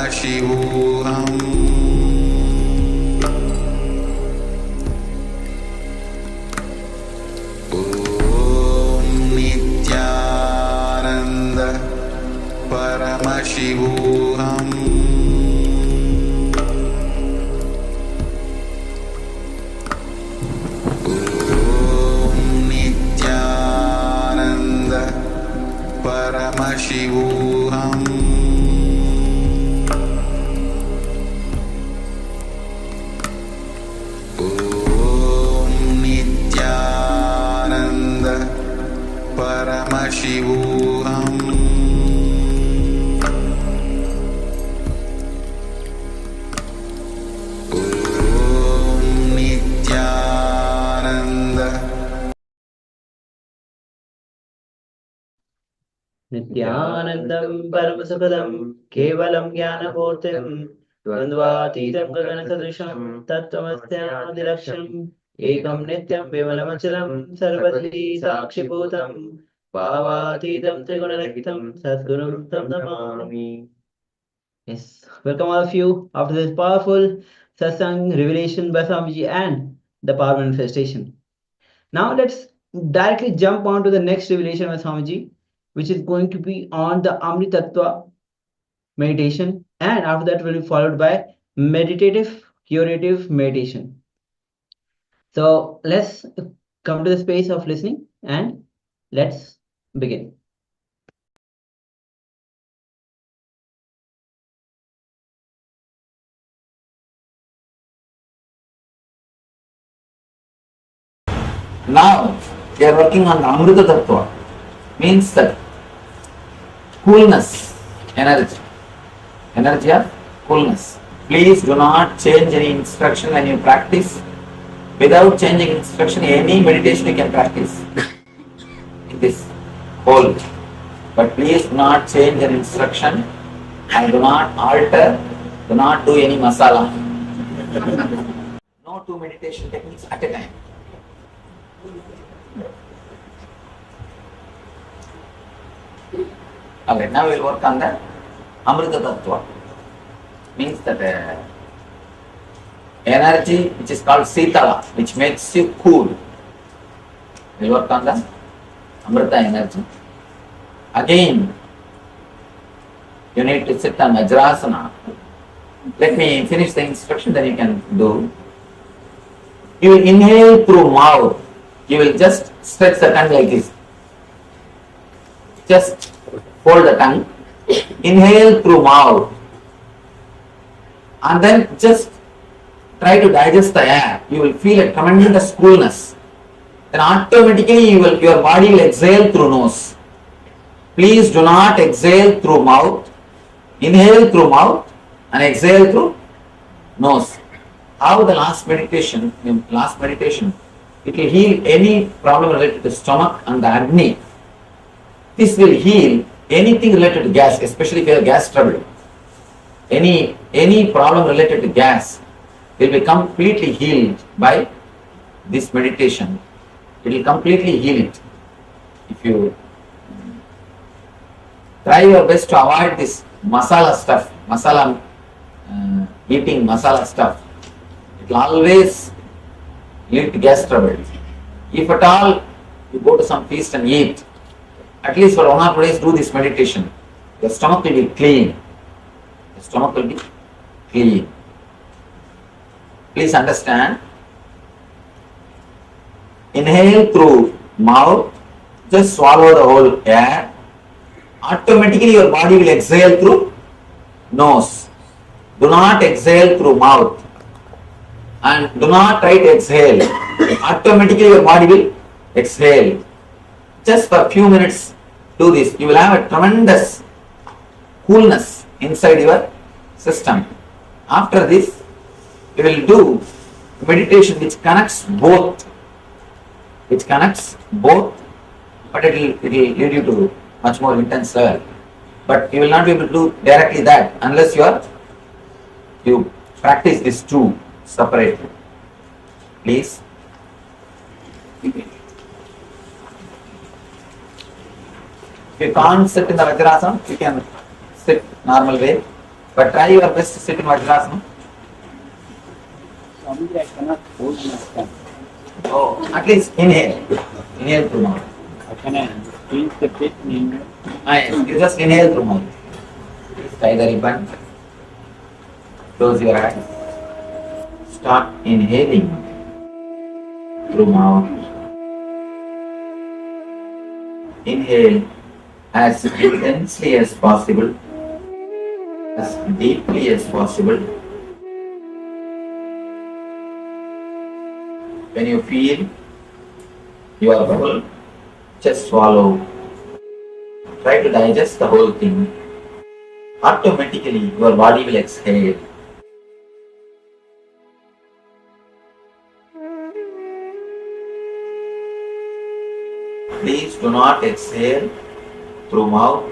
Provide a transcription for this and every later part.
Paramashivoham Om Nithyananda Paramashivoham Paramashivoham Om Nithyananda Paramashivoham Om Nithyananda Nithyanandam Paramasukadam Kevalam Jnanaportim Dvandvatītam Gaganasadrisham Tattvamasyaadilakshanam Ekam Nityam Vimalamachalam Sarvati Sakshibhutam Bhavatītam Trigunarahitam Sadgurum Tam Namami. Yes, welcome all of you after this powerful satsang revelation by Swamiji and the power manifestation. Now let's directly jump on to the next revelation by Swamiji, which is going to be on the Amritattva meditation, and after that will be followed by meditative curative meditation. So let's come to the space of listening and let's begin. Now we are working on the Amrita Tattva, means that coolness, energy of coolness. Please do not change any instruction when you practice. Without changing instruction, any meditation you can practice in this whole. But please do not change an instruction and do not alter, do not do any masala. No two meditation techniques at a time. Okay, now we will work on the Amrita Tattva. Means that energy which is called Sitala, which makes you cool. We will work on the Amrita energy. Again, you need to sit on Vajrasana. Let me finish the instruction, then you can do. You will inhale through mouth. You will just stretch the tongue like this. Just hold the tongue, inhale through mouth, and then just try to digest the air. You will feel a tremendous coolness. Then automatically your body will exhale through nose. Please do not exhale through mouth. Inhale through mouth and exhale through nose. How the last meditation, it will heal any problem related to stomach and the Agni. This will heal anything related to gas, especially if you have gas trouble. Any problem related to gas will be completely healed by this meditation. It will completely heal it. If you try your best to avoid this masala stuff, eating masala stuff, it will always lead to gas trouble. If at all you go to some feast and eat, at least for 1 or 2 days do this meditation. Your stomach will be clean. Your stomach will be clean. Please understand. Inhale through mouth. Just swallow the whole air. Automatically your body will exhale through nose. Do not exhale through mouth. And do not try to exhale. Automatically your body will exhale. Just for a few minutes do this. You will have a tremendous coolness inside your system. After this, you will do meditation which connects both. But it will lead you to much more intense level. But you will not be able to do directly that unless you practice these two separately. Please. If you can't sit in the Vajrasana, you can sit normal way. But try your best to sit in Vajrasana. Swamiji, I cannot hold my tongue. Oh, at least inhale. Inhale through mouth. How can I squeeze the pit in? Yes, you just inhale through mouth. Tie the ribbon. Close your eyes. Start inhaling through mouth. Inhale as intensely as possible, as deeply as possible. When you feel you are full, just swallow. Try to digest the whole thing. Automatically, your body will exhale. Please do not exhale through mouth.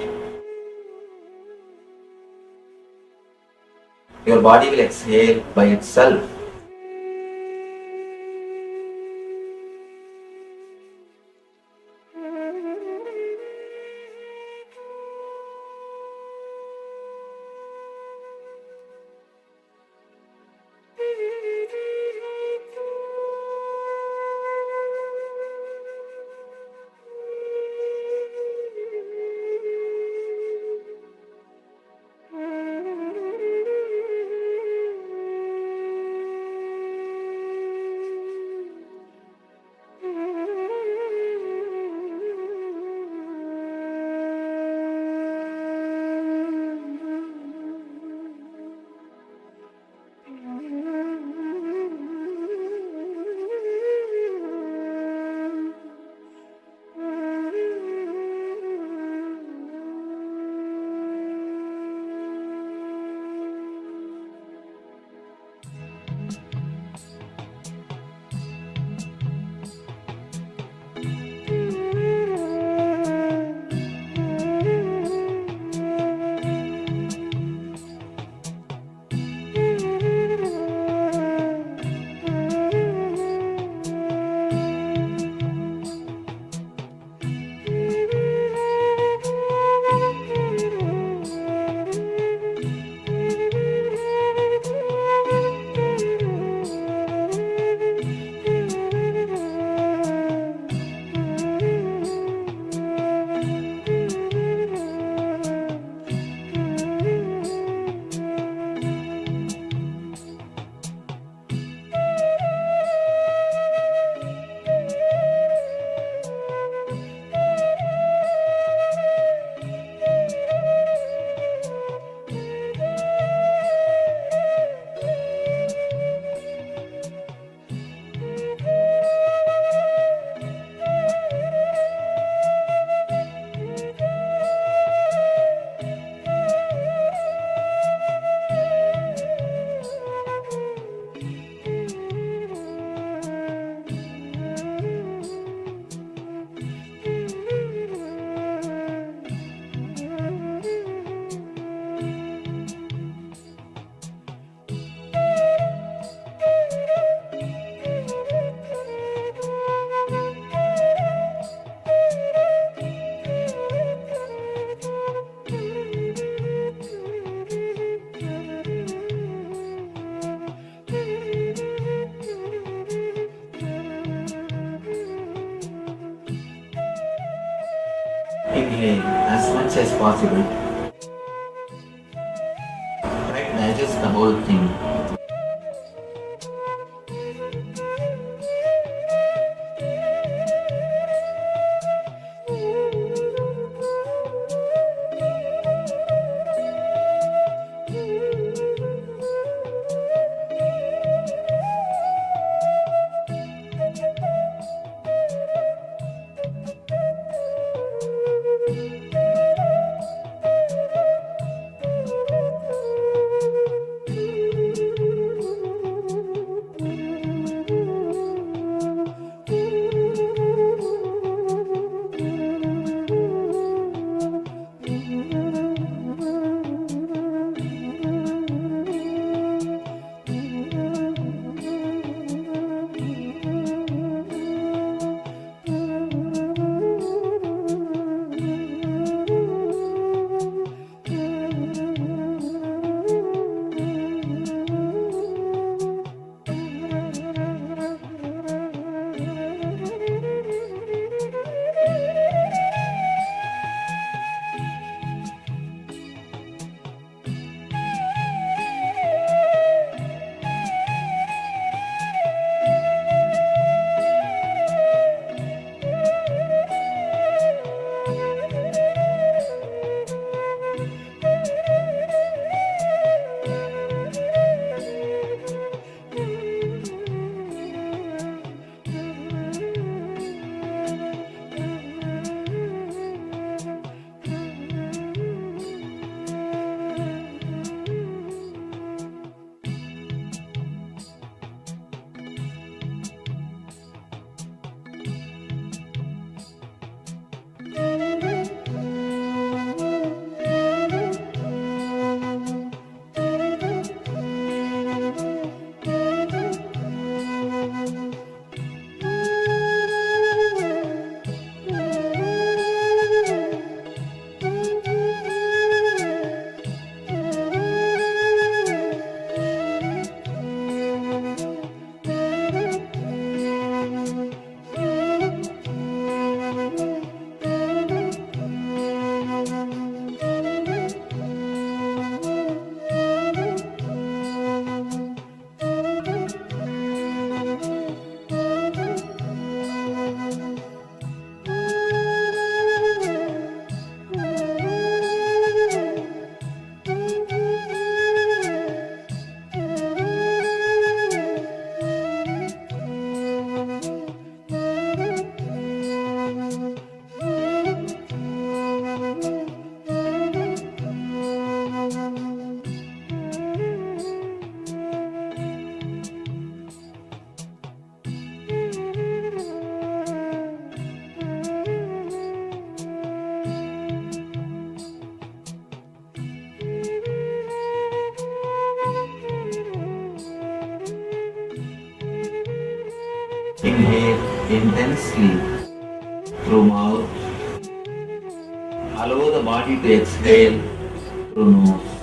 Your body will exhale by itself. Inhale as much as possible. Try to digest the whole thing. intensely through mouth. Allow the body to exhale through nose.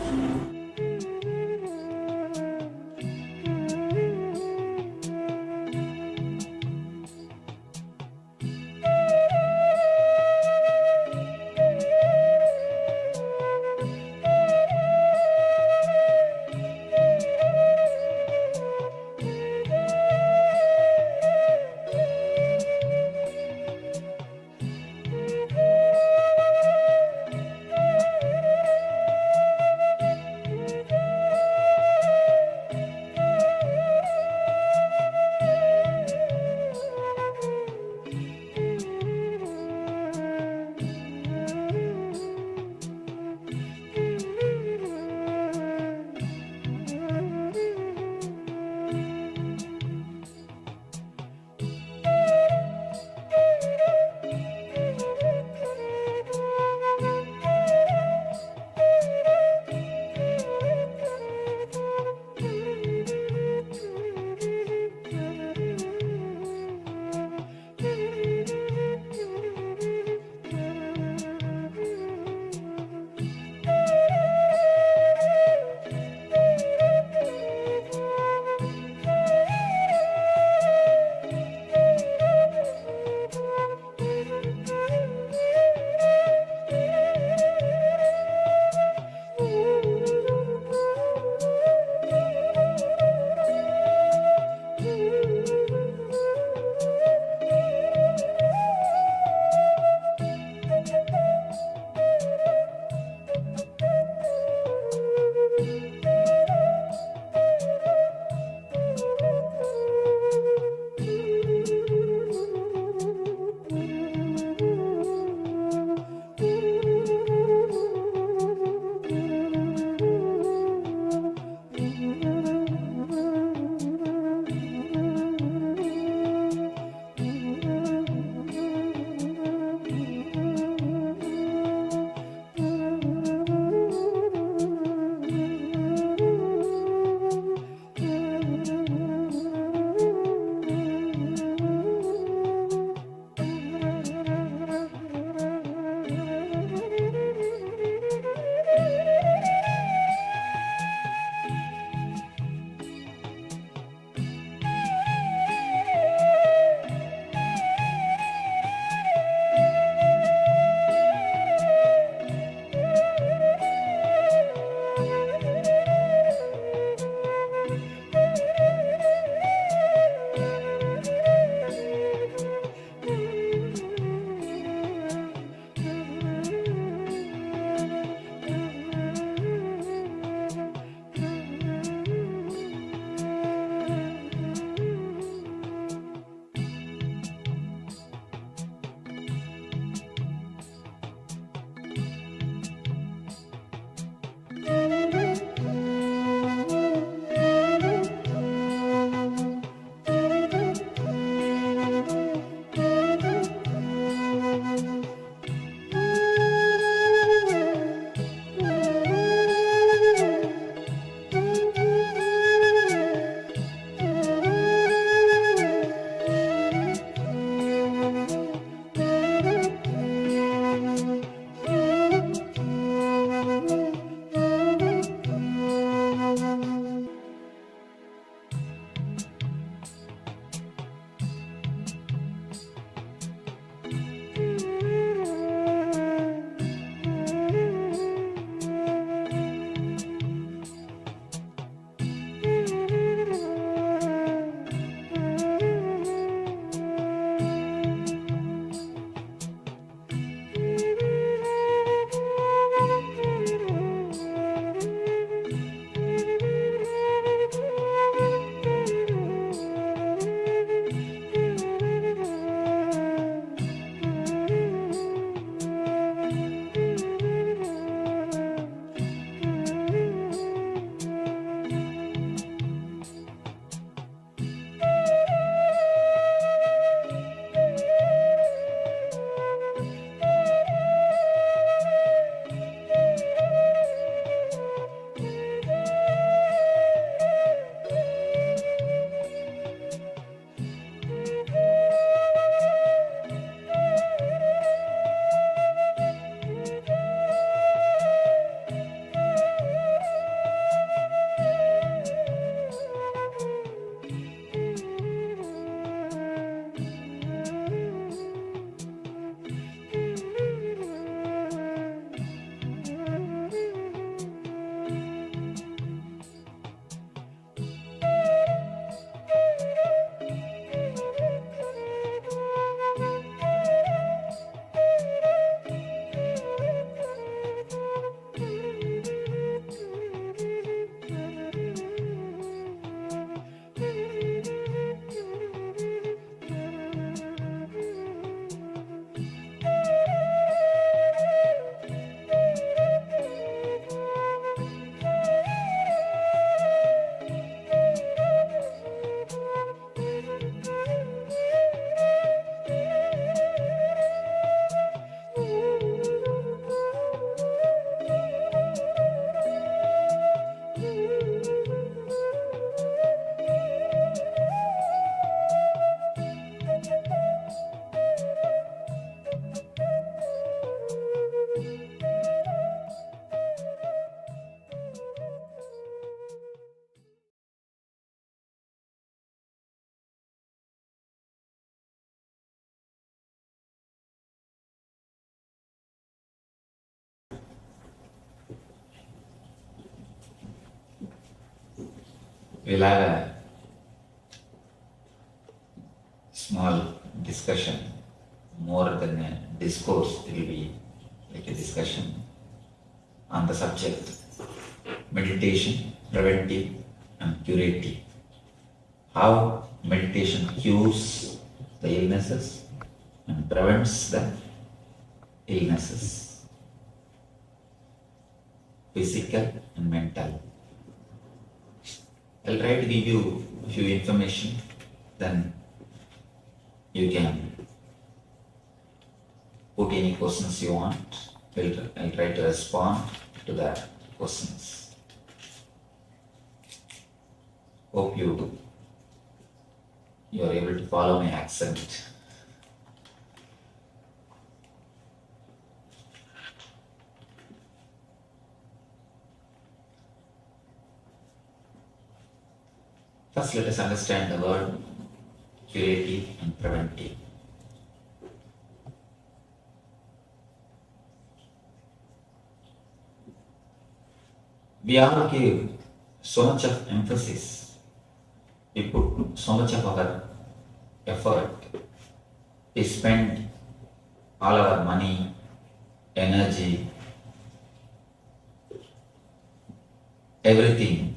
we'll have a small discussion, more than a discourse, it will be like a discussion on the subject meditation, preventive and curative. How meditation cures the illnesses and prevents the illnesses, physical and mental. I'll try to give you a few information, then you can put any questions you want. I'll try to respond to the questions. Hope you are able to follow my accent. First, let us understand the word curative and preventive. We all give so much of emphasis, we put so much of our effort, we spend all our money, energy, everything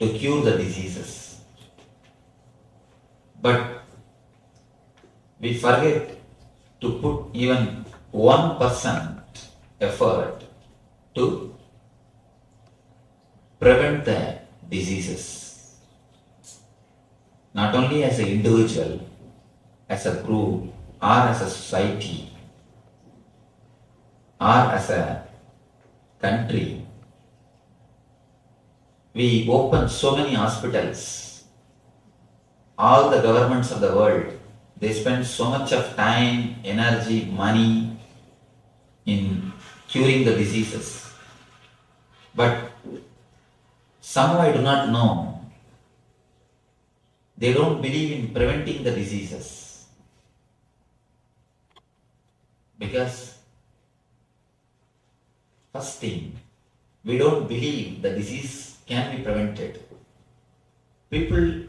to cure the diseases. But we forget to put even 1% effort to prevent the diseases. Not only as an individual, as a group, or as a society, or as a country. We open so many hospitals. All the governments of the world, they spend so much of time, energy, money in curing the diseases. But somehow I do not know, they don't believe in preventing the diseases. Because first thing, we don't believe the disease can be prevented. People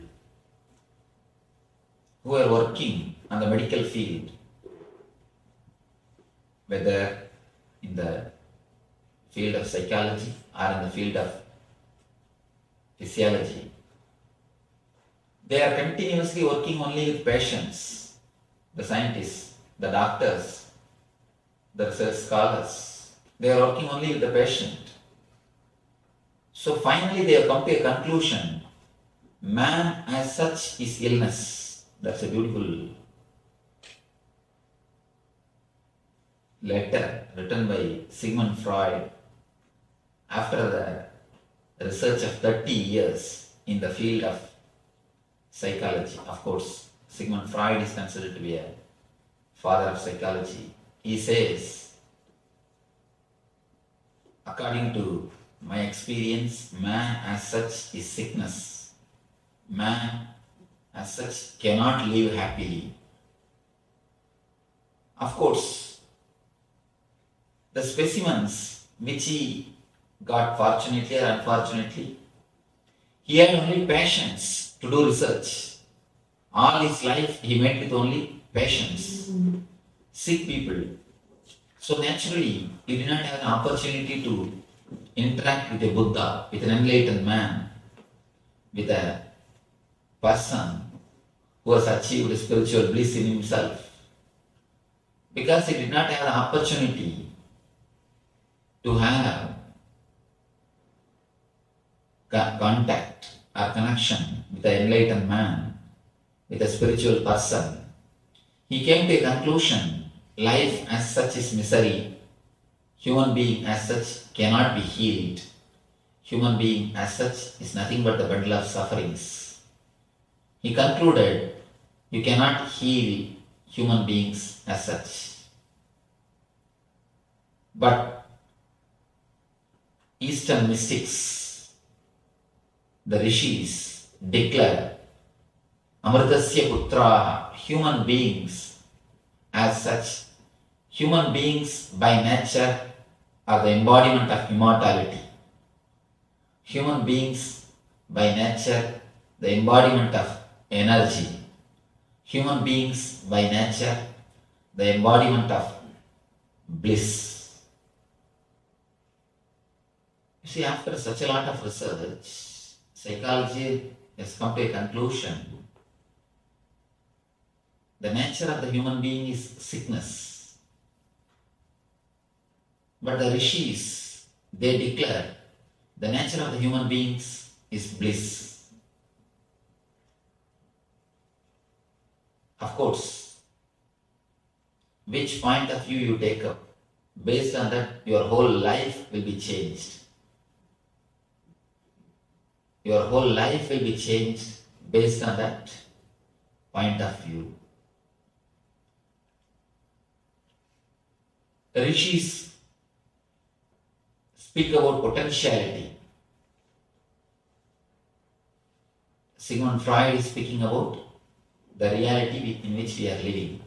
who are working on the medical field, whether in the field of psychology or in the field of physiology, they are continuously working only with patients, the scientists, the doctors, the research scholars. They are working only with the patient. So finally they have come to a conclusion, man as such is illness. That's a beautiful letter written by Sigmund Freud after the research of 30 years in the field of psychology. Of course, Sigmund Freud is considered to be a father of psychology. He says, according to my experience, man as such is sickness. Man as such cannot live happily. Of course, the specimens which he got, fortunately or unfortunately, he had only patients to do research. All his life he met with only patients, sick people. So naturally, he did not have an opportunity to interact with a Buddha, with an enlightened man, with a person who has achieved spiritual bliss in himself, because he did not have the opportunity to have contact or connection with an enlightened man, with a spiritual person. He came to a conclusion, life as such is misery, human being as such cannot be healed, human being as such is nothing but the bundle of sufferings. He concluded, you cannot heal human beings as such. But Eastern mystics, the rishis, declare Amritasya Putraha, human beings as such, human beings by nature are the embodiment of immortality. Human beings by nature the embodiment of energy. Human beings by nature, the embodiment of bliss. You see, after such a lot of research, psychology has come to a conclusion. The nature of the human being is sickness. But the rishis, they declare the nature of the human beings is bliss. Of course, which point of view you take up, based on that, your whole life will be changed. Your whole life will be changed based on that point of view. The rishis speak about potentiality. Sigmund Freud is speaking about the reality in which we are living.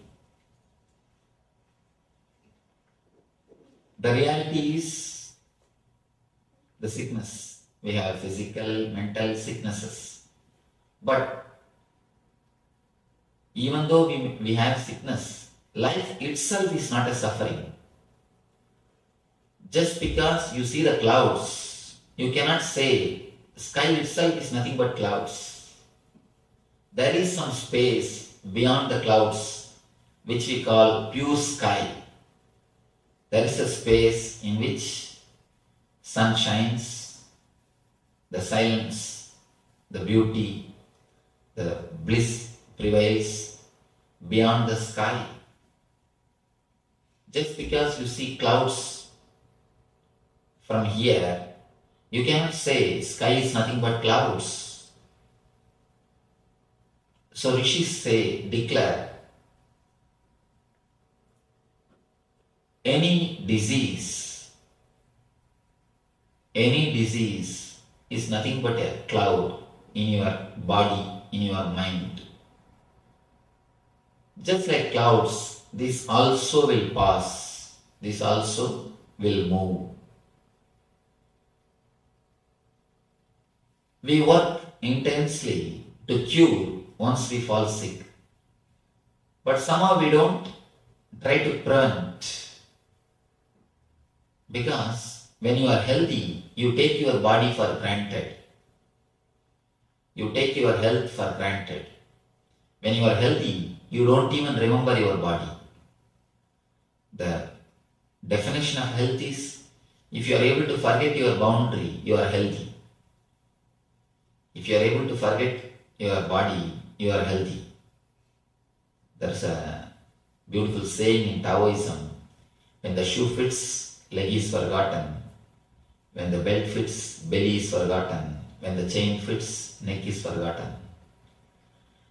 The reality is the sickness. We have physical, mental sicknesses. But even though we have sickness, life itself is not a suffering. Just because you see the clouds, you cannot say sky itself is nothing but clouds. There is some space beyond the clouds which we call pure sky. There is a space in which sun shines, the silence, the beauty, the bliss prevails beyond the sky. Just because you see clouds from here, you cannot say sky is nothing but clouds. So rishis say, declare, any disease is nothing but a cloud in your body, in your mind. Just like clouds, this also will pass, this also will move. We work intensely to cure once we fall sick. But somehow we don't try to prevent. Because when you are healthy, you take your body for granted. You take your health for granted. When you are healthy, you don't even remember your body. The definition of health is, if you are able to forget your boundary, you are healthy. If you are able to forget your body, you are healthy. There's a beautiful saying in Taoism, when the shoe fits, leg is forgotten. When the belt fits, belly is forgotten. When the chain fits, neck is forgotten.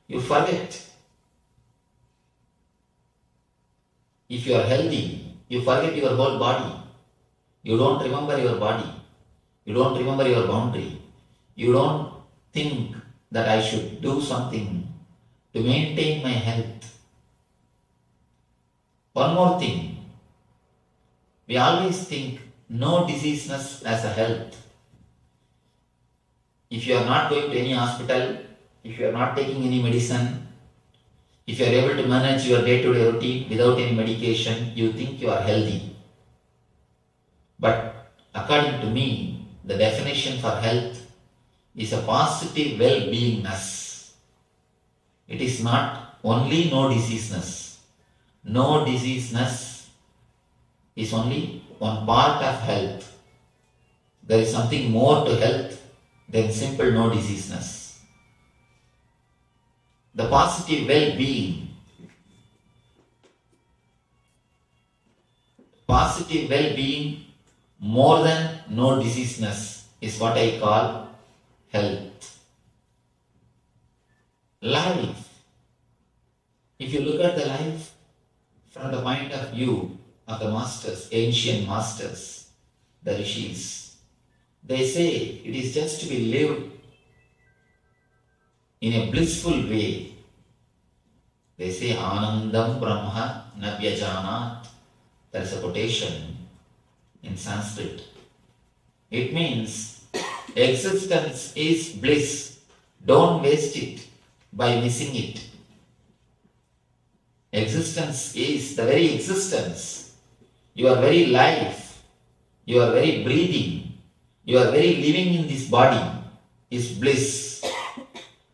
You forget. If you are healthy, you forget your whole body. You don't remember your body. You don't remember your boundary. You don't think that I should do something to maintain my health. One more thing. We always think no diseaseness as a health. If you are not going to any hospital, if you are not taking any medicine, if you are able to manage your day-to-day routine without any medication, you think you are healthy. But according to me, the definition for health is a positive well-beingness. It is not only no diseaseness. No diseaseness is only one part of health. There is something more to health than simple no diseaseness. The positive well-being. Positive well-being more than no diseaseness is what I call health. Life. If you look at the life from the point of view of the masters, ancient masters, the rishis, they say it is just to be lived in a blissful way. They say Anandam Brahma Navyajanat. There is a quotation in Sanskrit. It means existence is bliss. Don't waste it by missing it. Existence is the very existence. Your very life, your very breathing, your very living in this body is bliss.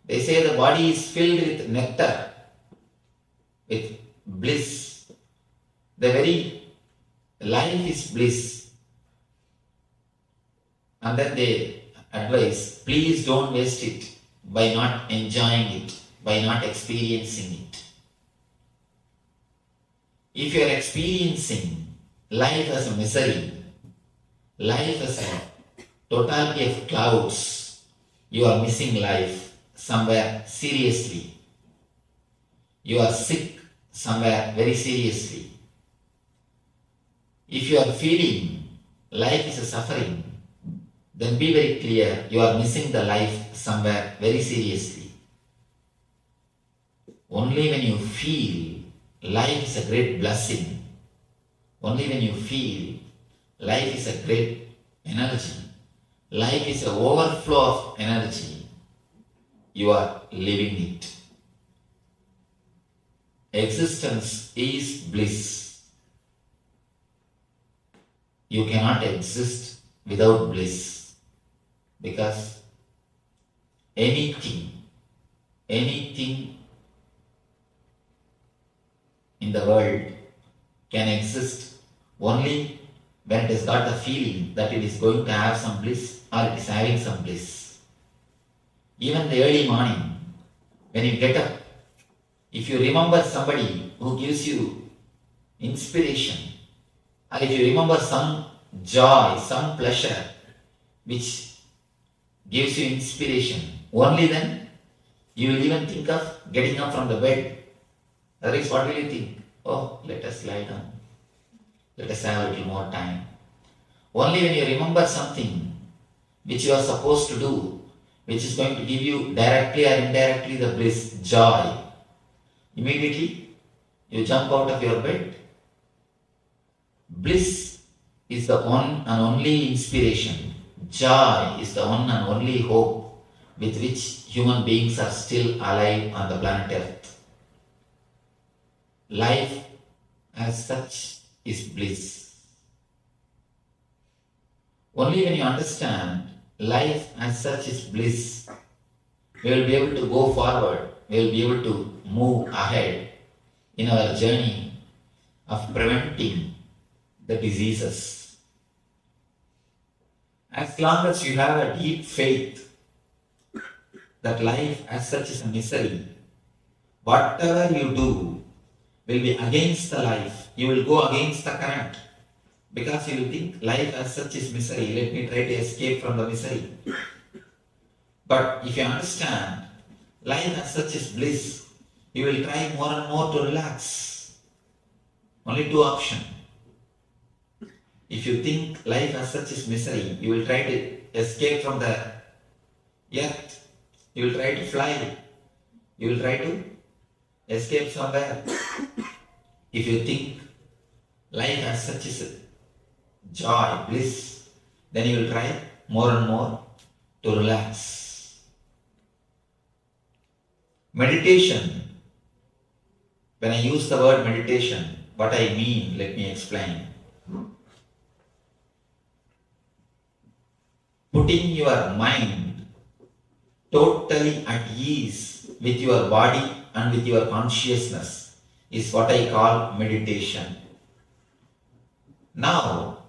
They say the body is filled with nectar, with bliss. The very life is bliss. And then they advise, please don't waste it by not enjoying it, by not experiencing it. If you are experiencing life as a misery, life as a totality of clouds, you are missing life somewhere seriously. You are sick somewhere very seriously. If you are feeling life is a suffering, then be very clear, you are missing the life somewhere very seriously. Only when you feel life is a great blessing, only when you feel life is a great energy, life is an overflow of energy, you are living it. Existence is bliss. You cannot exist without bliss, because anything in the world can exist only when it has got the feeling that it is going to have some bliss or it is having some bliss. Even the early morning, when you get up, if you remember somebody who gives you inspiration, or if you remember some joy, some pleasure which gives you inspiration, only then you will even think of getting up from the bed. Otherwise, what will you think? Oh, let us lie down. Let us have a little more time. Only when you remember something which you are supposed to do, which is going to give you directly or indirectly the bliss, joy, immediately you jump out of your bed. Bliss is the one and only inspiration. Joy is the one and only hope with which human beings are still alive on the planet Earth. Life as such is bliss. Only when you understand life as such is bliss, we will be able to go forward, we will be able to move ahead in our journey of preventing the diseases. As long as you have a deep faith that life as such is a misery, whatever you do will be against the life. You will go against the current, because you will think life as such is misery. Let me try to escape from the misery. But if you understand life as such is bliss, you will try more and more to relax. Only two options. If you think life as such is misery, you will try to escape from the earth. You will try to fly. You will try to escape somewhere. If you think life as such is joy, bliss, then you will try more and more to relax. Meditation. When I use the word meditation, what I mean, let me explain. Putting your mind totally at ease with your body and with your consciousness is what I call meditation. Now,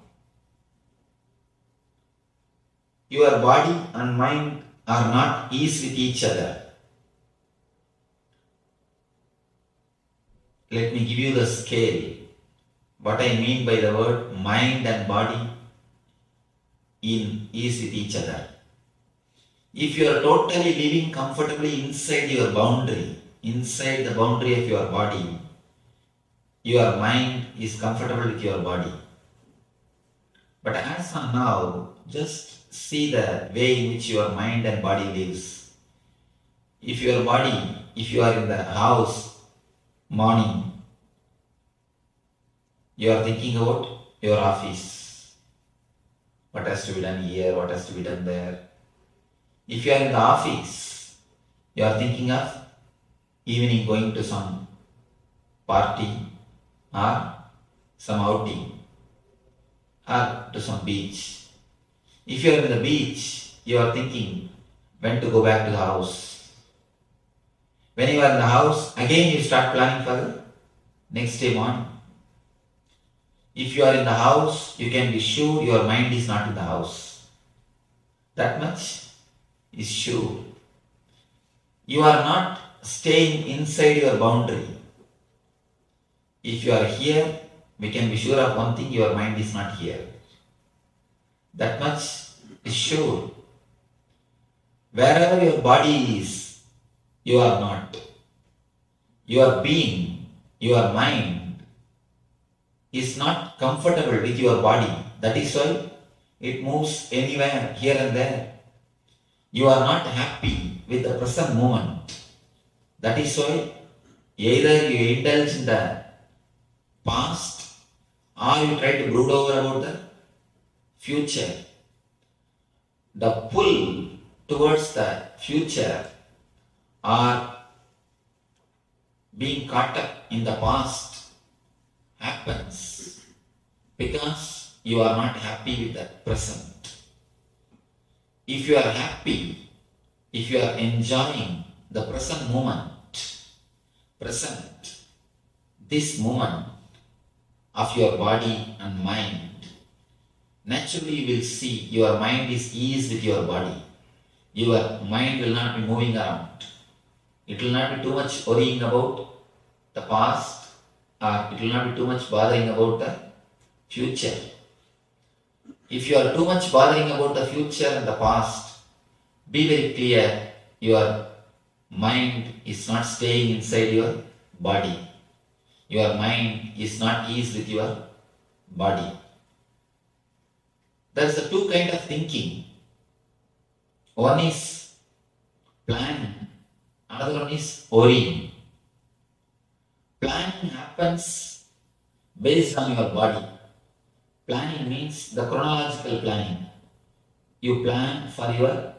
your body and mind are not ease with each other. Let me give you the scale. What I mean by the word mind and body in ease with each other. If you are totally living comfortably inside your boundary, inside the boundary of your body, your mind is comfortable with your body. But as of now, just see the way in which your mind and body lives. If your body, if you are in the house morning, you are thinking about your office. What has to be done here, what has to be done there. If you are in the office, You are thinking of evening going to some party or some outing or to some beach. If you are in the beach, you are thinking when to go back to the house. When you are in the house, again you start planning for the next day morning. If you are in the house, you can be sure your mind is not in the house. That much is sure. You are not staying inside your boundary. If you are here, we can be sure of one thing, your mind is not here. That much is sure. Wherever your body is, you are not. Your being, your mind is not comfortable with your body. That is why it moves anywhere, here and there. You are not happy with the present moment. That is why either you indulge in the past or you try to brood over about the future. The pull towards the future or being caught up in the past happens because you are not happy with the present. If you are happy, if you are enjoying the present moment, this moment of your body and mind, naturally you will see your mind is eased with your body. Your mind will not be moving around. It will not be too much worrying about the past, or it will not be too much bothering about the future. If you are too much bothering about the future and the past, be very clear, your mind is not staying inside your body. Your mind is not eased with your body. There is a two kind of thinking. One is planning, another one is worrying. Planning happens based on your body. Planning means the chronological planning. You plan for your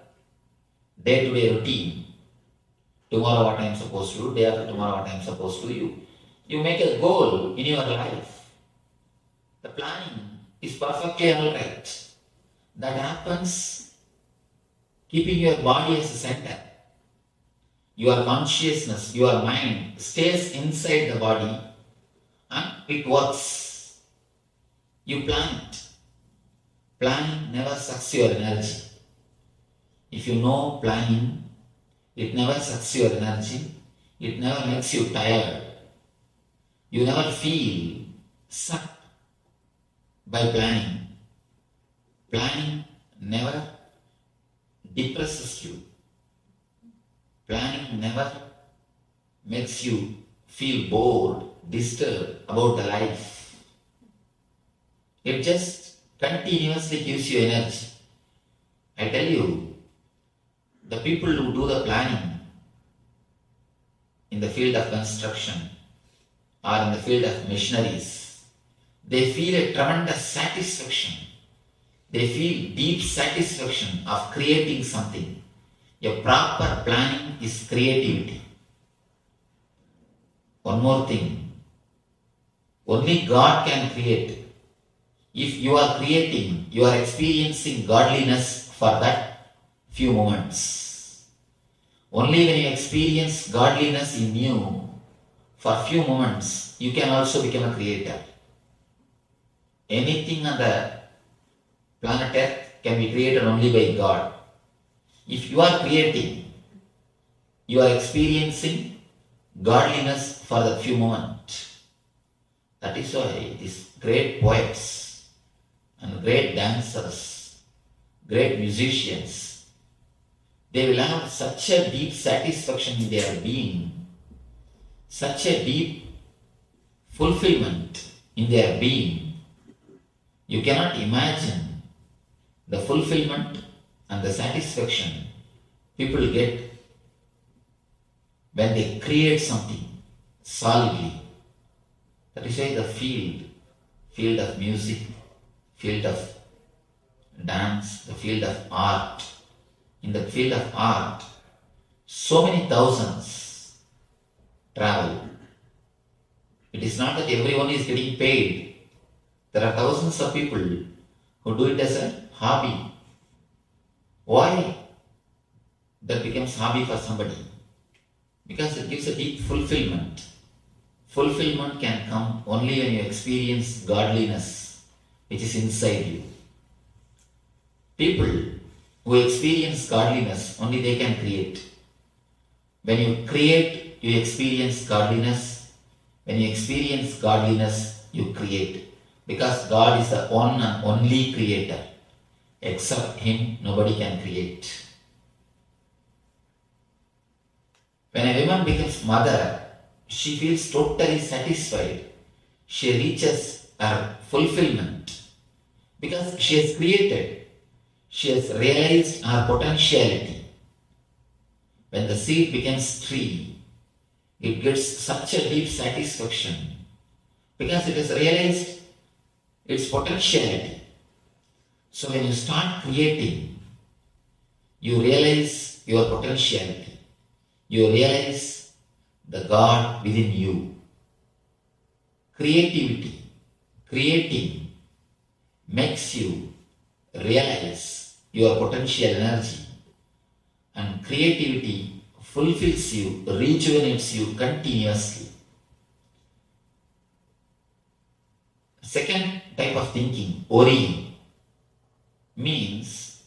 day-to-day routine. Tomorrow what I am supposed to do, day after tomorrow what I am supposed to do. You make a goal in your life. The planning is perfectly alright. That happens keeping your body as a center. Your consciousness, your mind stays inside the body and it works. You plan it. Planning never sucks your energy. If you know planning, it never sucks your energy. It never makes you tired. You never feel sucked by planning. Planning never depresses you. Planning never makes you feel bored, disturbed about the life. It just continuously gives you energy. I tell you, the people who do the planning in the field of construction or in the field of machineries, they feel a tremendous satisfaction. They feel deep satisfaction of creating something. A proper planning is creativity. One more thing. Only God can create. If you are creating, you are experiencing godliness for that few moments. Only when you experience godliness in you for few moments, you can also become a creator. Anything on the planet Earth can be created only by God. If you are creating, you are experiencing godliness for the few moments. That is why these great poets and great dancers, great musicians, they will have such a deep satisfaction in their being, such a deep fulfillment in their being. You cannot imagine the fulfillment and the satisfaction people get when they create something solidly. That is why the field of music, field of dance, the field of art. In the field of art, So many thousands travel. It is not that everyone is getting paid. There are thousands of people who do it as a hobby. Why that becomes hobby for somebody? Because it gives a deep fulfillment. Fulfillment can come only when you experience godliness which is inside you. People who experience godliness, only they can create. When you create, you experience godliness. When you experience godliness, you create. Because God is the one and only creator. Except Him, nobody can create. When a woman becomes mother, she feels totally satisfied. She reaches her fulfillment because she has created. She has realized her potentiality. When the seed becomes tree, it gets such a deep satisfaction because it has realized its potentiality. So when you start creating, you realize your potentiality. You realize the God within you. Creativity, creating makes you realize your potential energy, and creativity fulfills you, rejuvenates you continuously. Second type of thinking, worrying, means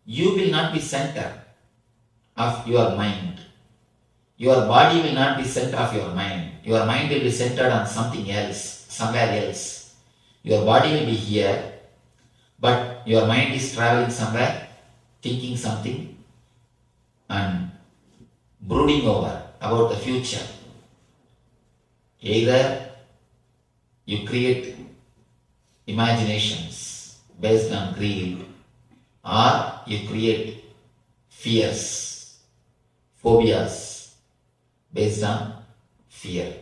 you will not be center of your mind. Your body will not be center of your mind. Your mind will be centered on something else, somewhere else. Your body will be here, but your mind is traveling somewhere, thinking something and brooding over about the future. Either you create imaginations based on greed, or you create fears, phobias based on fear.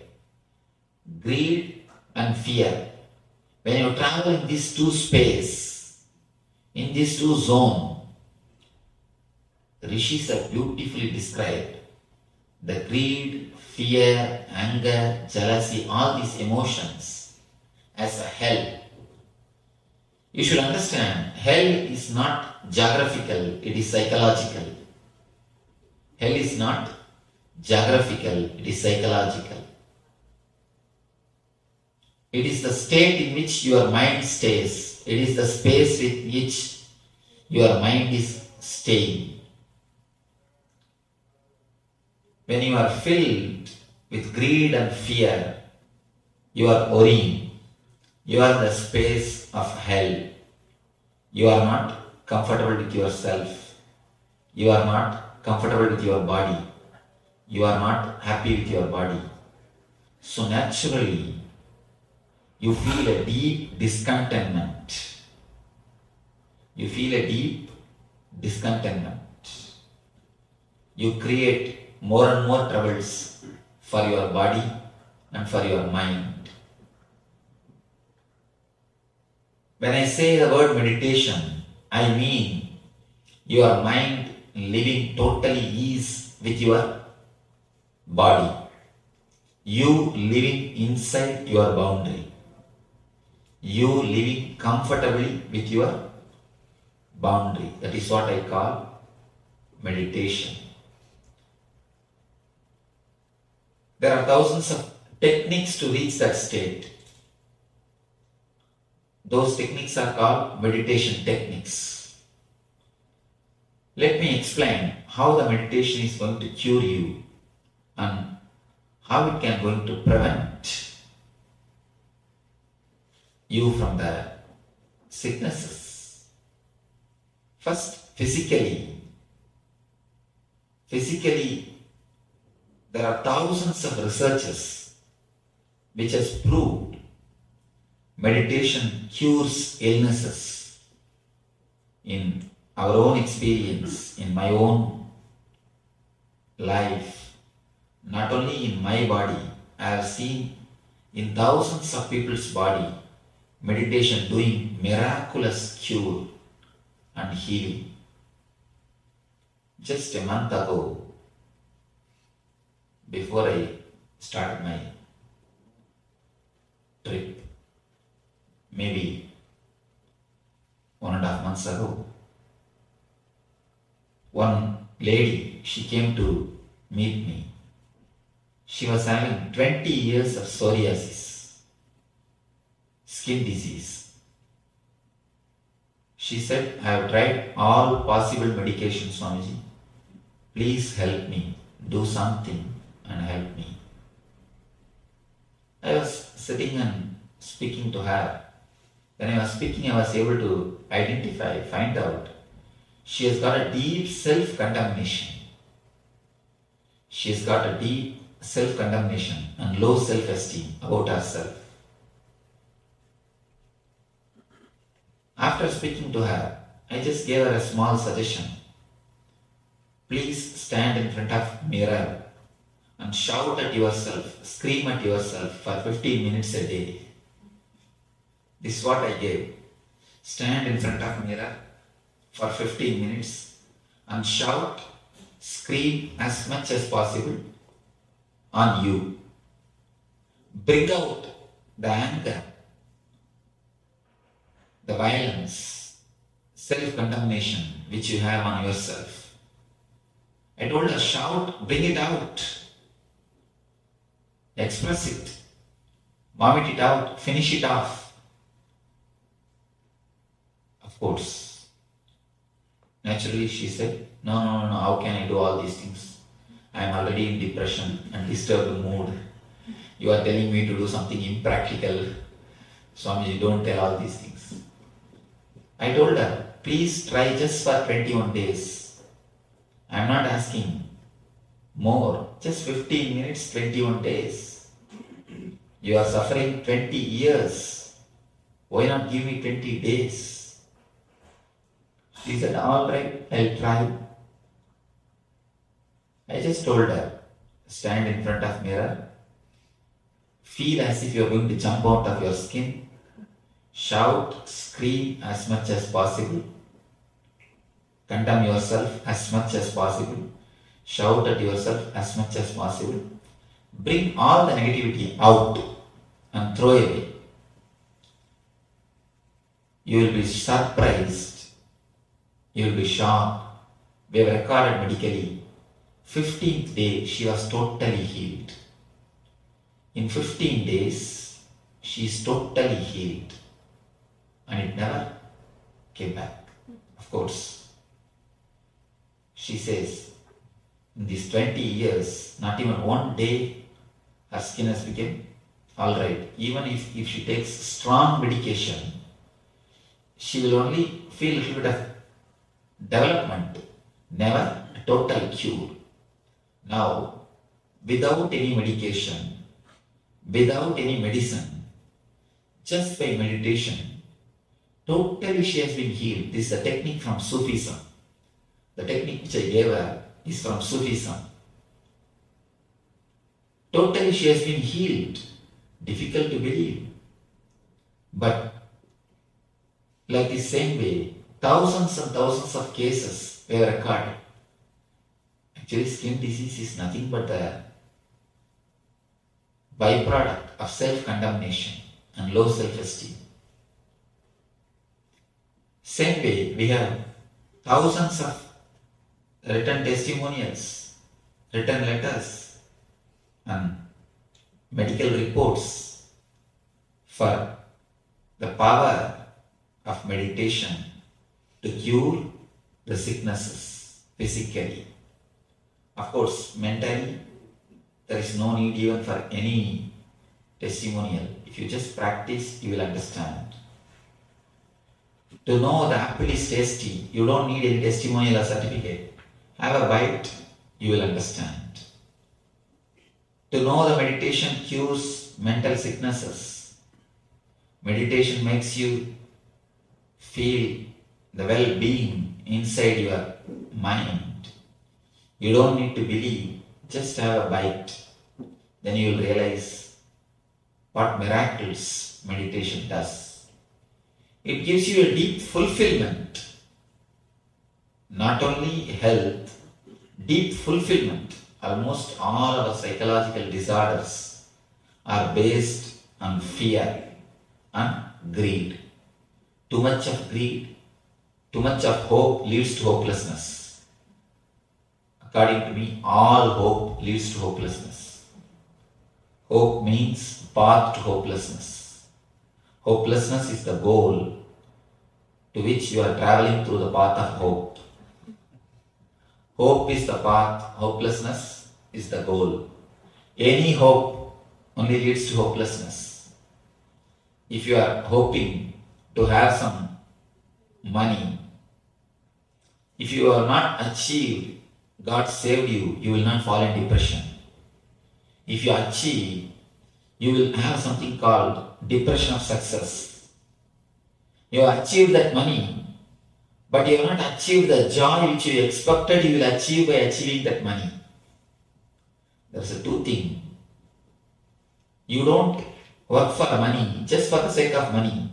Greed and fear. When you travel in these two space, in these two zones, Rishis have beautifully described the greed, fear, anger, jealousy, all these emotions as a hell. You should understand, hell is not geographical, it is psychological. Hell is not geographical, it is psychological. It is the state in which your mind stays. It is the space with which your mind is staying. When you are filled with greed and fear, you are worrying. You are in the space of hell. You are not comfortable with yourself. You are not comfortable with your body. You are not happy with your body. So naturally, you feel a deep discontentment. You feel a deep discontentment. You create more and more troubles for your body and for your mind. When I say the word meditation, I mean your mind living totally ease with your body. You living inside your boundary. You living comfortably with your boundary. That is what I call meditation. There are thousands of techniques to reach that state. Those techniques are called meditation techniques. Let me explain how the meditation is going to cure you and how it can going to prevent you from the sicknesses. First, physically, there are thousands of researches which has proved meditation cures illnesses. In our own experience, in my own life, not only in my body, I have seen in thousands of people's body, meditation doing miraculous cure and healing. Just a month ago, before I started my trip, maybe 1.5 months ago, one lady, she came to meet me. She was having 20 years of psoriasis, skin disease. She said, I have tried all possible medications, Swamiji. Please help me, do something and help me. I was sitting and speaking to her. When I was speaking, I was able to identify, find out. She has got a deep self-condemnation. She has got a deep self-condemnation and low self-esteem about herself. After speaking to her, I just gave her a small suggestion. Please stand in front of mirror and shout at yourself, scream at yourself for 15 minutes a day. This is what I gave. Stand in front of mirror for 15 minutes and shout, scream as much as possible on you. Bring out the anger, the violence, self-condemnation which you have on yourself. I told her, shout, bring it out, express it, vomit it out, finish it off. Of course, naturally she said, no, how can I do all these things? I am already in depression and disturbed mood. You are telling me to do something impractical. Swamiji, don't tell all these things. I told her, please try just for 21 days. I am not asking more, just 15 minutes, 21 days. You are suffering 20 years. Why not give me 20 days? She said, all right, I'll try. I just told her, stand in front of mirror, feel as if you are going to jump out of your skin, shout, scream as much as possible, condemn yourself as much as possible, shout at yourself as much as possible, bring all the negativity out and throw away. You will be surprised. You will be shocked. We have recorded medically. 15th day, she was totally healed. In 15 days, she is totally healed. And it never came back. Of course. She says, in these 20 years, not even one day, her skin has become alright. Even if she takes strong medication, she will only feel a little bit of development, never a total cure. Now, without any medication, without any medicine, just by meditation, totally she has been healed. This is a technique from Sufism. The technique which I gave her is from Sufism. Totally she has been healed. Difficult to believe. But like the same way, thousands and thousands of cases were recorded. Actually, skin disease is nothing but the byproduct of self-condemnation and low self-esteem. Same way, we have thousands of written testimonials, written letters, and medical reports for the power of meditation to cure the sicknesses physically. Of course, mentally, there is no need even for any testimonial. If you just practice, you will understand. To know the apple is tasty, you don't need any testimonial or certificate. Have a bite, you will understand. To know the meditation cures mental sicknesses. Meditation makes you feel the well-being inside your mind. You don't need to believe, just have a bite. Then you will realize what miracles meditation does. It gives you a deep fulfillment. Not only health, deep fulfillment almost all our psychological disorders are based on fear and greed. Too much of greed, too much of hope leads to hopelessness. According to me, all hope leads to hopelessness. Hope means path to hopelessness. Hopelessness is the goal to which you are traveling through the path of hope. Hope is the path, hopelessness is the goal. Any hope only leads to hopelessness. If you are hoping to have some money, if you are not achieved, God saved you, you will not fall in depression. If you achieve, you will have something called depression of success. You have achieved that money, but you have not achieved the joy which you expected you will achieve by achieving that money. There's a two things. You don't work for money just for the sake of money.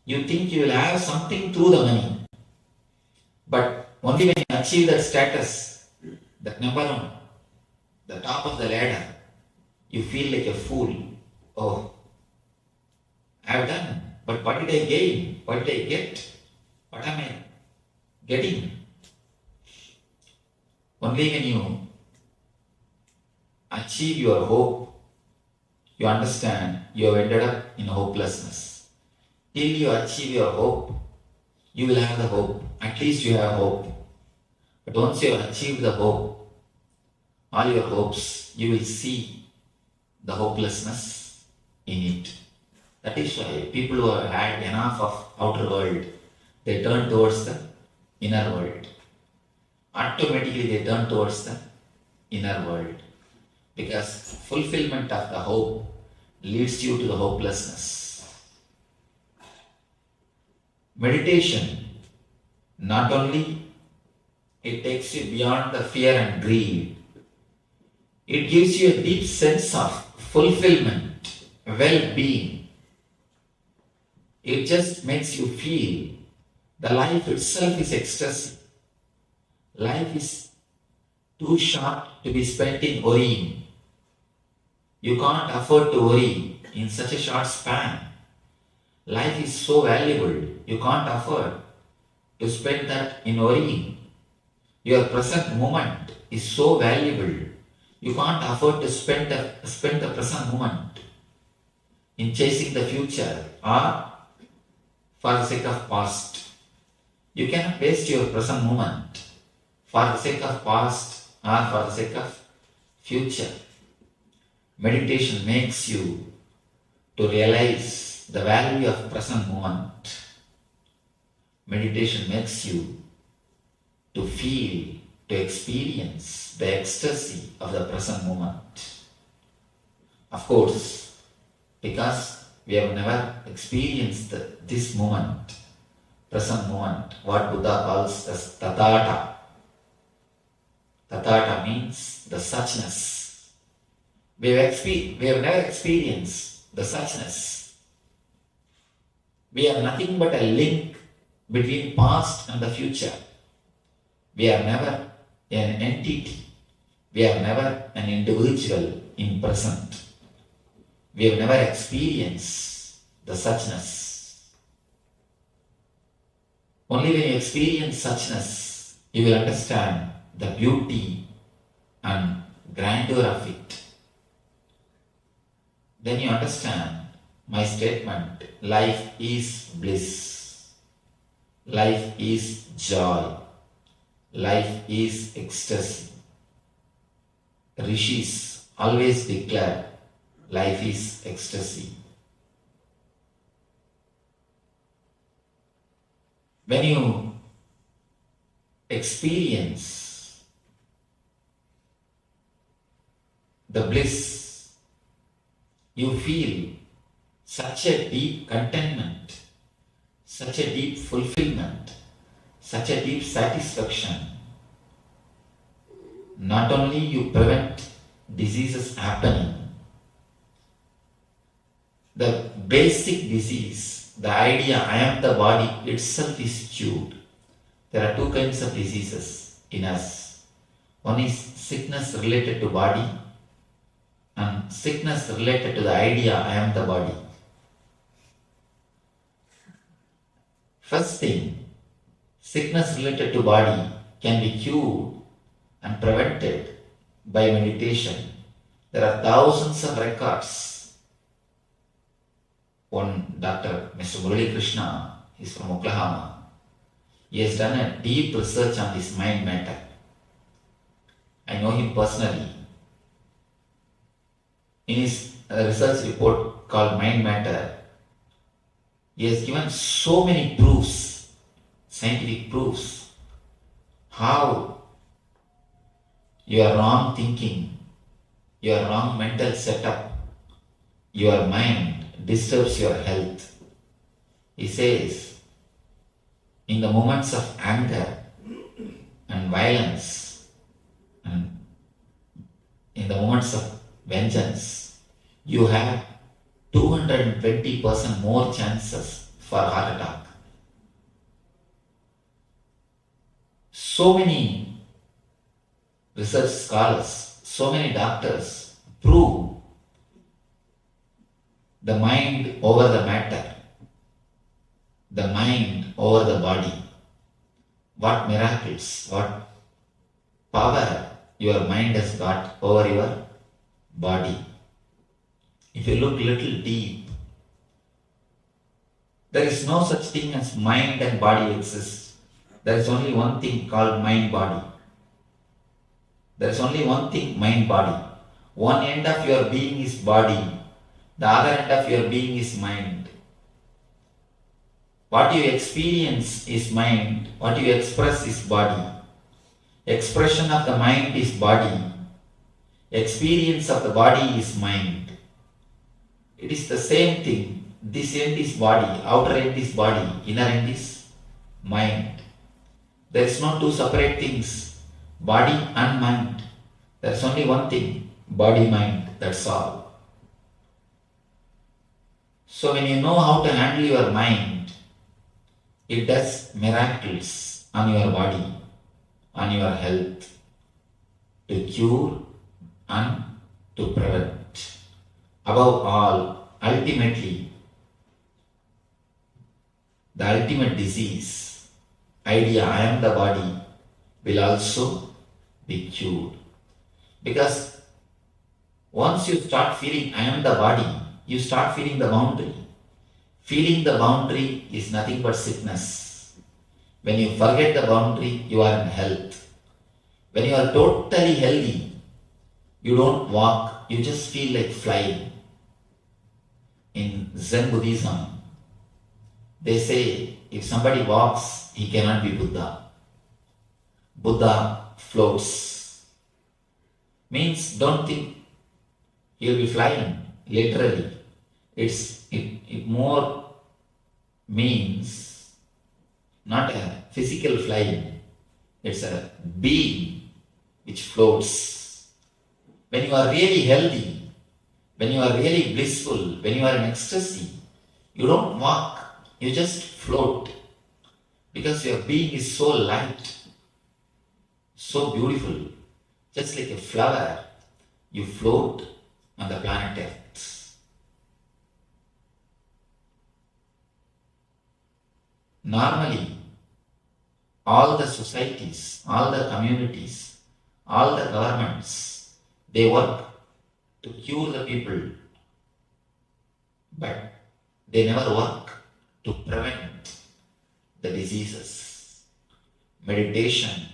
You think you will have something through the money. But only when you achieve that status, that number one, the top of the ladder, you feel like a fool. Oh, I have done, but what did I gain? What did I get? What am I getting? Only when you achieve your hope, you understand you have ended up in hopelessness. Till you achieve your hope, you will have the hope. At least you have hope. But once you have achieved the hope, all your hopes, you will see the hopelessness in it. That is why people who have had enough of outer world, they turn towards the inner world. Automatically they turn towards the inner world. Because fulfillment of the hope leads you to the hopelessness. Meditation, not only it takes you beyond the fear and greed, it gives you a deep sense of fulfillment, well-being. It just makes you feel the life itself is ecstasy. Life is too short to be spent in worrying. You can't afford to worry in such a short span. Life is so valuable, you can't afford to spend that in worrying. Your present moment is so valuable, you can't afford to spend the present moment in chasing the future or for the sake of past. You cannot waste your present moment for the sake of past or for the sake of future. Meditation makes you to realize the value of present moment. Meditation makes you to feel, to experience the ecstasy of the present moment. Of course, because we have never experienced this moment, present moment, what Buddha calls as tathata. Tathata means the suchness. We have never experienced the suchness. We are nothing but a link between past and the future. We are never an entity. We are never an individual in present. We have never experienced the suchness. Only when you experience suchness, you will understand the beauty and grandeur of it. Then you understand my statement, life is bliss. Life is joy. Life is ecstasy. Rishis always declare life is ecstasy. When you experience the bliss, you feel such a deep contentment, such a deep fulfillment, such a deep satisfaction. Not only you prevent diseases happening, the basic disease, the idea I am the body itself is cured. There are two kinds of diseases in us. One is sickness related to body and sickness related to the idea I am the body. First thing, sickness related to body can be cured and prevented by meditation. There are thousands of records. One doctor, Mr. Murali Krishna, he's from Oklahoma. He has done a deep research on this mind matter. I know him personally. In his research report called Mind Matter, he has given so many proofs, scientific proofs, how your wrong thinking, your wrong mental setup, your mind disturbs your health. He says, in the moments of anger and violence, and in the moments of vengeance, you have 220% more chances for heart attack. So many research scholars, so many doctors prove the mind over the matter, the mind over the body. What miracles, what power your mind has got over your body. If you look little deep, there is no such thing as mind and body exists. There is only one thing called mind-body. There is only one thing, mind-body. One end of your being is body, the other end of your being is mind. What you experience is mind, what you express is body. Expression of the mind is body. Experience of the body is mind. It is the same thing. This end is body, outer end is body, inner end is mind. There is no two separate things, body and mind. There is only one thing, body, mind, that's all. So when you know how to handle your mind, it does miracles on your body, on your health, to cure and to prevent. Above all, ultimately, the ultimate disease, idea I am the body, will also be cured. Because once you start feeling I am the body, you start feeling the boundary. Feeling the boundary is nothing but sickness. When you forget the boundary, you are in health. When you are totally healthy, you don't walk, you just feel like flying. In Zen Buddhism, they say if somebody walks, he cannot be Buddha. Buddha floats. Means don't think he'll be flying, literally. It more means not a physical flying, it's a being which floats. When you are really healthy, when you are really blissful, when you are in ecstasy, you don't walk, you just float. Because your being is so light, so beautiful, just like a flower, you float on the planet Earth. Normally, all the societies, all the communities, all the governments, they work to cure the people, but they never work to prevent the diseases. Meditation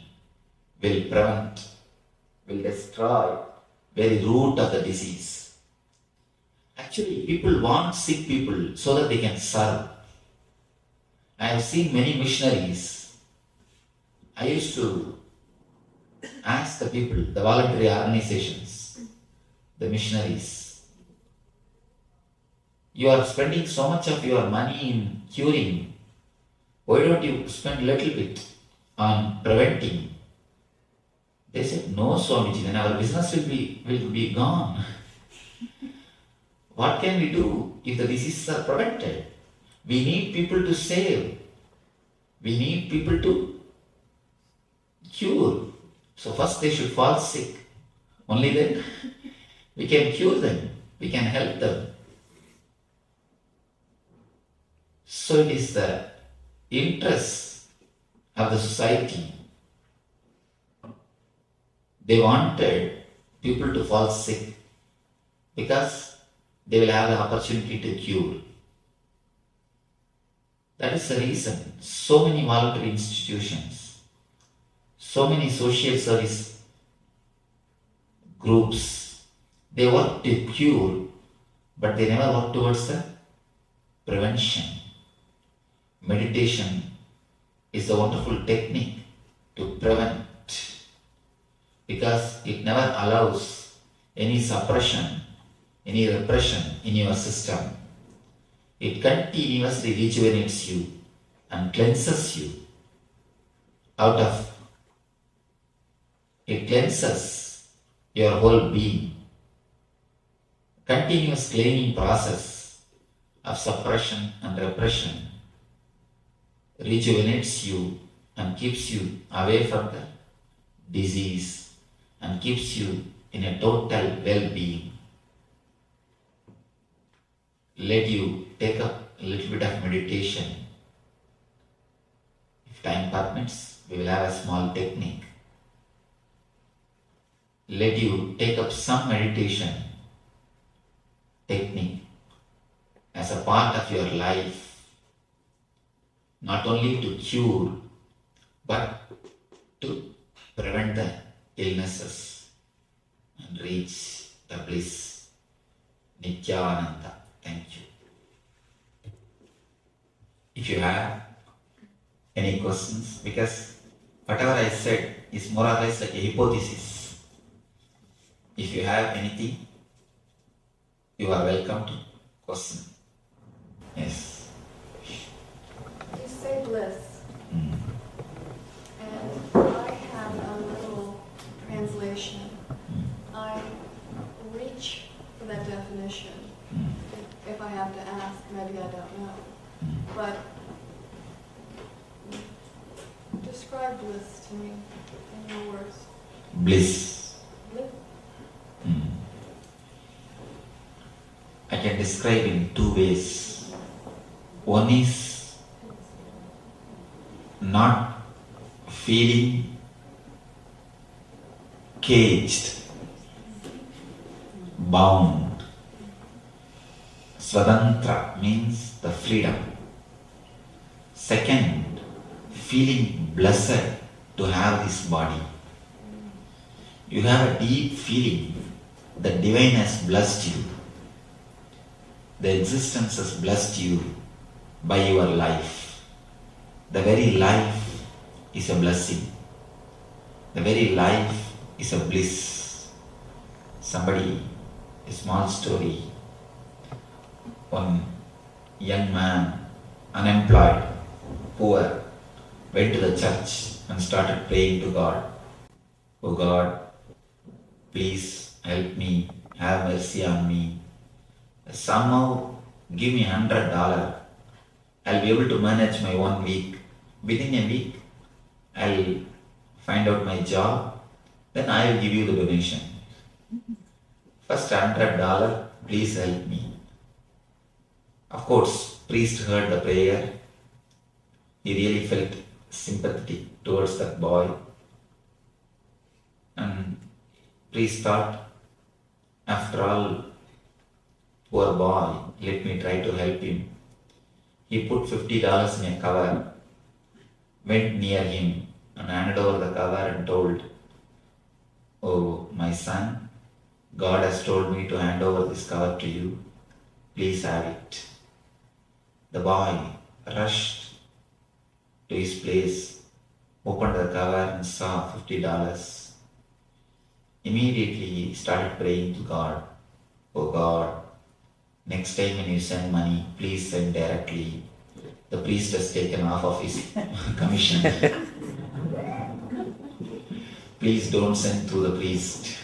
will prevent, will destroy very root of the disease. Actually, people want sick people so that they can serve. I have seen many missionaries. I used to ask the people, the voluntary organizations, the missionaries, you are spending so much of your money in curing. Why don't you spend a little bit on preventing? They said, no, Swamiji, then our business will be gone. What can we do if the diseases are prevented? We need people to save. We need people to cure. So first they should fall sick. Only then we can cure them, we can help them. So it is the interest of the society. They wanted people to fall sick because they will have the opportunity to cure. That is the reason so many voluntary institutions, so many social service groups, they work to cure, but they never work towards the prevention. Meditation is a wonderful technique to prevent, because it never allows any suppression, any repression in your system. It continuously rejuvenates you and cleanses you out of, it cleanses your whole being. Continuous cleaning process of suppression and repression rejuvenates you and keeps you away from the disease and keeps you in a total well-being. Let you take up a little bit of meditation. If time permits, we will have a small technique. Let you take up some meditation technique as a part of your life, not only to cure, but to prevent the illnesses and reach the bliss. Nithyananda. Thank you. If you have any questions, because whatever I said is more or less like a hypothesis. If you have anything, you are welcome to question. Yes. You say bliss, and I have a little translation. I reach for that definition. If I have to ask, maybe I don't know. But describe bliss to me in your words. Bliss. Bliss. I can describe in two ways. One is not feeling caged, bound. Swatantra means the freedom. Second, feeling blessed to have this body. You have a deep feeling that divine has blessed you. The existence has blessed you by your life. The very life is a blessing. The very life is a bliss. Somebody, a small story. One young man, unemployed, poor, went to the church and started praying to God. Oh God, please help me, have mercy on me. Somehow give me $100. I'll be able to manage my 1 week. Within a week, I'll find out my job, then I will give you the donation. First $100, please help me. Of course, priest heard the prayer. He really felt sympathetic towards that boy. And priest thought, after all, poor boy, let me try to help him. He put $50 in a cover, went near him and handed over the cover and told, "Oh, my son, God has told me to hand over this cover to you. Please have it." The boy rushed to his place, opened the cover and saw $50. Immediately he started praying to God. "Oh God, next time when you send money, please send directly." The priest has taken off of his commission. Please don't send through the priest.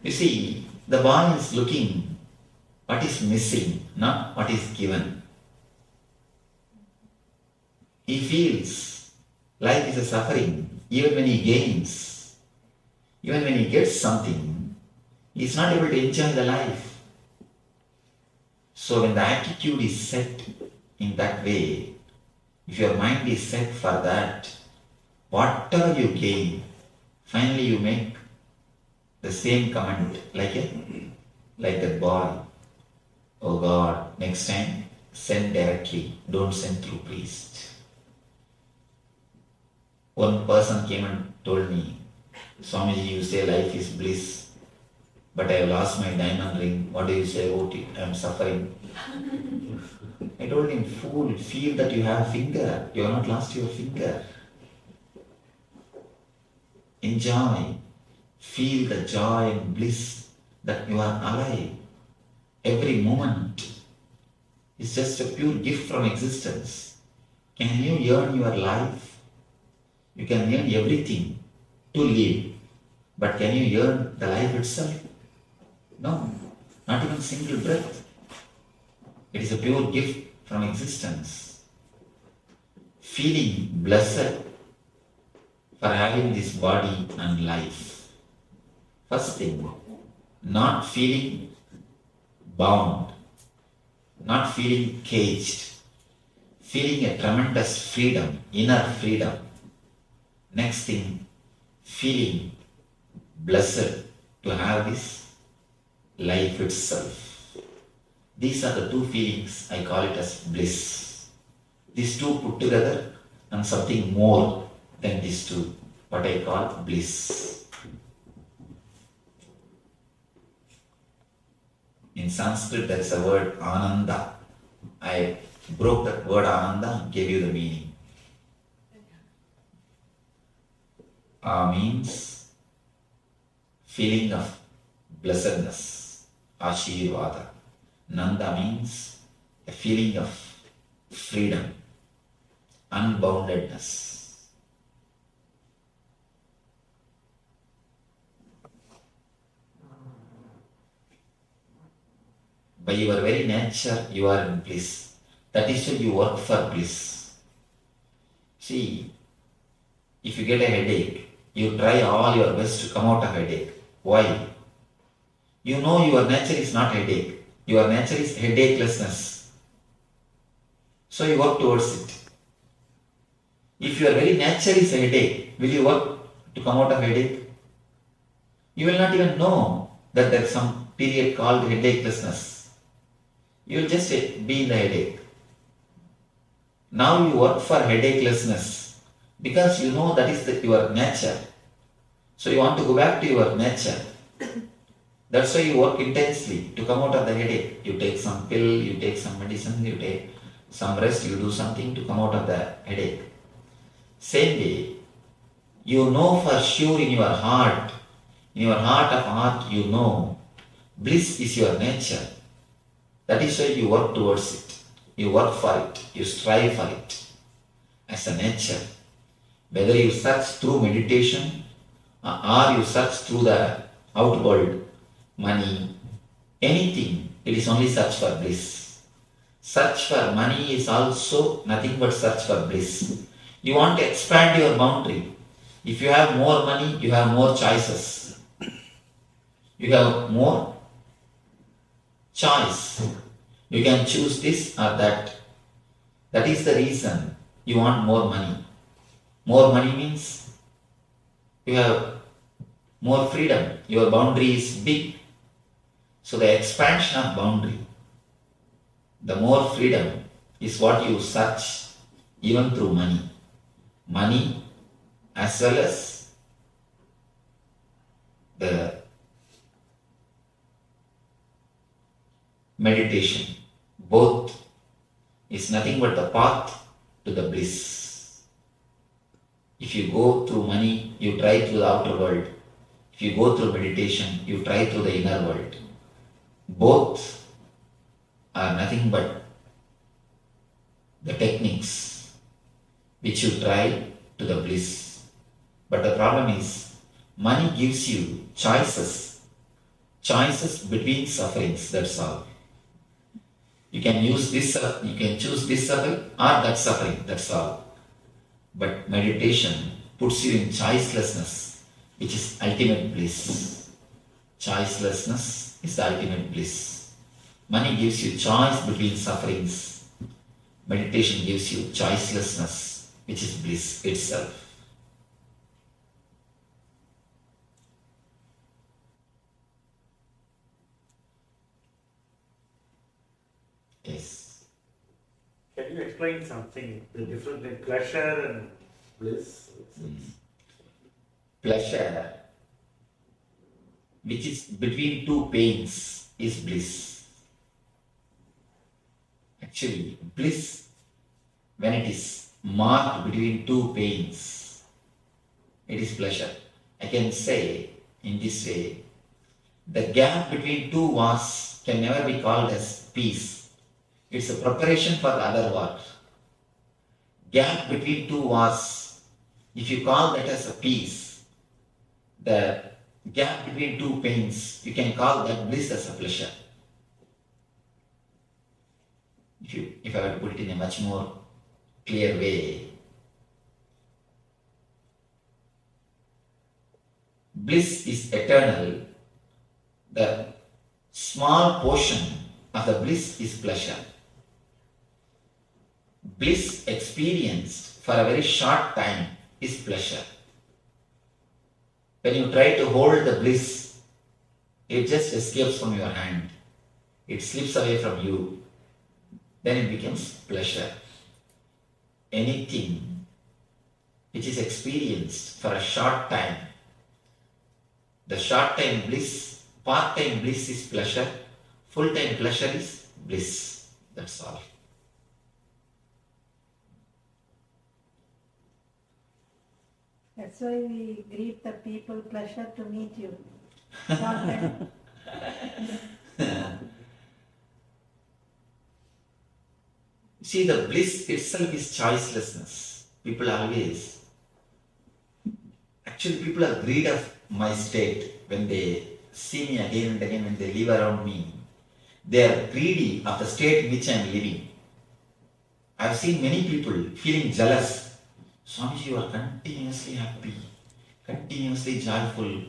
You see, the boy is looking what is missing, not what is given. He feels life is a suffering. even when he gains, even when he gets something, he is not able to enjoy the life. So when the attitude is set in that way, if your mind is set for that, whatever you gain, finally you make the same comment like that boy. Oh God, next time send directly, don't send through priest. One person came and told me, Swamiji, you say life is bliss, but I have lost my diamond ring. What do you say about it? I am suffering. I told him, fool, feel that you have a finger. You have not lost your finger. Enjoy. Feel the joy and bliss that you are alive. Every moment is just a pure gift from existence. Can you earn your life? You can earn everything to live. But can you earn the life itself? No, not even a single breath. It is a pure gift from existence. Feeling blessed for having this body and life. First thing, not feeling bound, not feeling caged, feeling a tremendous freedom, inner freedom. Next thing, feeling blessed to have this life itself. These are the two feelings, I call it as bliss. These two put together and something more than these two, what I call bliss. In Sanskrit there is a word ananda. I broke that word ananda and gave you the meaning. Means feeling of blessedness, ashirvada. Nanda means a feeling of freedom, unboundedness. By your very nature, you are in bliss. That is why you work for bliss. See, if you get a headache, you try all your best to come out of headache. Why? You know your nature is not headache. Your nature is headachelessness. So you work towards it. If your very nature is a headache, will you work to come out of headache? You will not even know that there is some period called headachelessness. You will just be in the headache. Now you work for headachelessness because you know that is your nature. So you want to go back to your nature. That's why you work intensely to come out of the headache. You take some pill, you take some medicine, you take some rest, you do something to come out of the headache. Same way, you know for sure in your heart of heart, you know bliss is your nature. That is why you work towards it. You work for it. You strive for it as a nature. Whether you search through meditation or you search through the outworld, money, anything, it is only search for bliss. Search for money is also nothing but search for bliss. You want to expand your boundary. If you have more money, you have more choices. You have more choice. You can choose this or that. That is the reason you want more money. More money means you have more freedom. Your boundary is big. So the expansion of boundary, the more freedom is what you search even through money. Money as well as the meditation. Both is nothing but the path to the bliss. If you go through money, you try through the outer world. If you go through meditation, you try through the inner world. Both are nothing but the techniques which you try to the bliss. But the problem is, money gives you choices between sufferings, that's all. You can choose this suffering or that suffering, that's all. But meditation puts you in choicelessness, which is ultimate bliss. Choicelessness is the ultimate bliss. Money gives you choice between sufferings. Meditation gives you choicelessness, which is bliss itself. Yes. Can you explain something, the difference in pleasure and bliss? Pleasure, which is between two pains, is bliss. Actually, bliss, when it is marked between two pains, it is pleasure. I can say in this way, the gap between two wars can never be called as peace. It's a preparation for the other war. Gap between two wars, if you call that as a peace, the gap between two pains, you can call that bliss as a pleasure. If I were to put it in a much more clear way, bliss is eternal. The small portion of the bliss is pleasure. Bliss experienced for a very short time is pleasure. When you try to hold the bliss, it just escapes from your hand. It slips away from you. Then it becomes pleasure. Anything which is experienced for a short time, the short time bliss, part time bliss is pleasure, full time pleasure is bliss. That's all. That's why we greet the people, pleasure to meet you. Not that- See, the bliss itself is choicelessness. People are greedy of my state when they see me again and again, when they live around me. They are greedy of the state in which I am living. I have seen many people feeling jealous. Swamiji, you are continuously happy, continuously joyful.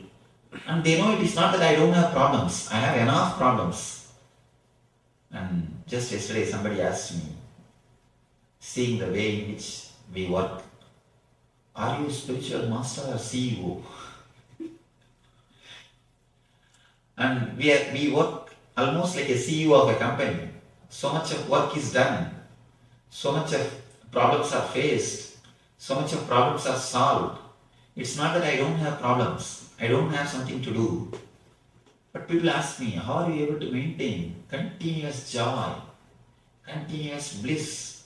And they know it is not that I don't have problems. I have enough problems. And just yesterday somebody asked me, seeing the way in which we work, are you spiritual master or CEO? And we work almost like a CEO of a company. So much of work is done. So much of problems are faced. So much of problems are solved. It's not that I don't have problems. I don't have something to do. But people ask me, how are you able to maintain continuous joy, continuous bliss?